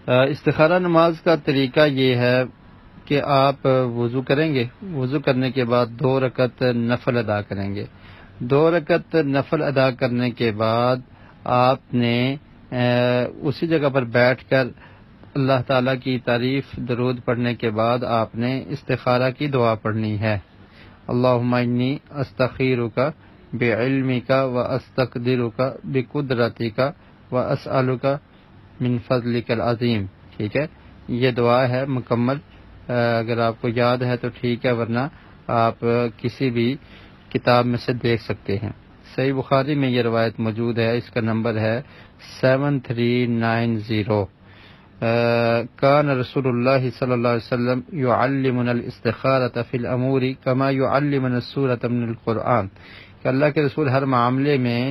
استخارہ نماز کا طریقہ یہ ہے کہ آپ وضو کریں گے، وضو کرنے کے بعد 2 رکعت نفل ادا کریں گے۔ 2 رکعت نفل ادا کرنے کے بعد آپ نے اسی جگہ پر بیٹھ کر اللہ تعالیٰ کی تعریف درود پڑھنے کے بعد آپ نے استخارہ کی دعا پڑھنی ہے۔ اللہم انی استخیرک بعلمک واستقدرک بقدرتک واسألک من فضلک العظیم۔ ٹھیک ہے، یہ دعا ہے مکمل، اگر آپ کو یاد ہے تو ٹھیک ہے، ورنہ آپ کسی بھی کتاب میں سے دیکھ سکتے ہیں۔ صحیح بخاری میں یہ روایت موجود ہے، اس کا نمبر ہے 7390۔ کان رسول اللہ صلی اللہ علیہ وسلم یعلمنا الاستخارۃ فی الامور کما یعلمنا السورۃ من القرآن، کہ اللہ کے رسول ہر معاملے میں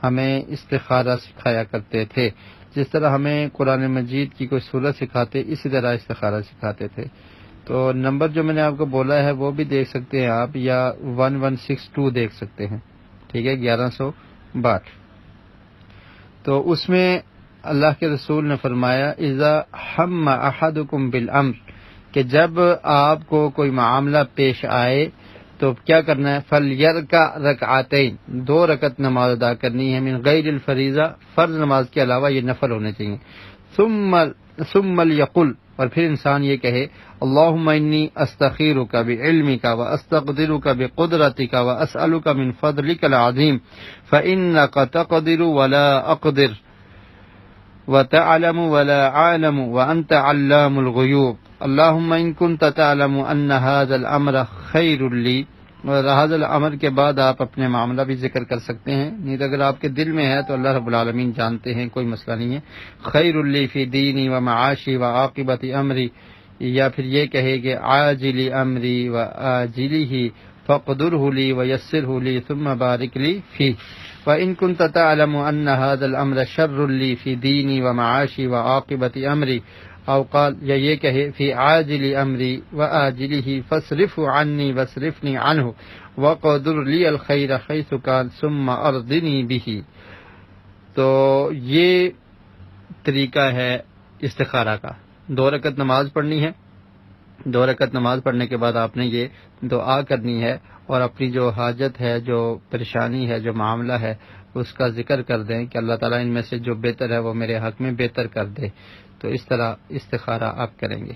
ہمیں استخارہ سکھایا کرتے تھے، جس طرح ہمیں قرآن مجید کی کوئی سورت سکھاتے اسی طرح استخارہ سکھاتے تھے۔ تو نمبر جو میں نے آپ کو بولا ہے وہ بھی دیکھ سکتے ہیں آپ، یا 1162 دیکھ سکتے ہیں، ٹھیک ہے، 1162۔ تو اس میں اللہ کے رسول نے فرمایا اذا ہم احدکم بالامر، کہ جب آپ کو کوئی معاملہ پیش آئے تو کیا کرنا ہے، فلیرکع رکعتین، 2 رکعت نماز ادا کرنی ہے، من غیر الفریضہ، فرض نماز کے علاوہ یہ نفل ہونے چاہیے۔ ثم لیقل، اور پھر انسان یہ کہے اللہم انی استخیرک بعلمک واستقدرک بقدرتک واسألک من فضلک العظیم فانک تقدر ولا اقدر وتعلم ولا اعلم وانت علام الغیوب اللہم ان کنت تعلم ان هذا الامر خیر لی، اور هذا الامر کے بعد آپ اپنے معاملہ بھی ذکر کر سکتے ہیں، نہیں تو اگر آپ کے دل میں ہے تو اللہ رب العالمین جانتے ہیں، کوئی مسئلہ نہیں ہے۔ خیر لی فی دینی و معاشی و عاقبت امری، یا پھر یہ کہے کہ عاجل امری و آجلہ فقدرہ لی و یسرہ لی ثم بارک لی فیہ وَإِن كُنْتَ تَعْلَمُ أَنَّ هَذَا الْأَمْرَ شَرٌّ لِّي فِي دِينِي وَمَعَاشِي وَعَاقِبَةِ أَمْرِي، او قال، یا یہ کہے فی عاجل امری وآجلہ فاصرفہ عنی واصرفنی عنہ وقدر لی الخیر حیث کان ثم ارضنی بہ۔ تو یہ طریقہ ہے استخارہ کا۔ 2 رکعت نماز پڑھنی ہے، 2 رکعت نماز پڑھنے کے بعد آپ نے یہ دعا کرنی ہے، اور اپنی جو حاجت ہے، جو پریشانی ہے، جو معاملہ ہے، اس کا ذکر کر دیں کہ اللہ تعالیٰ ان میں سے جو بہتر ہے وہ میرے حق میں بہتر کر دے۔ تو اس طرح استخارہ آپ کریں گے۔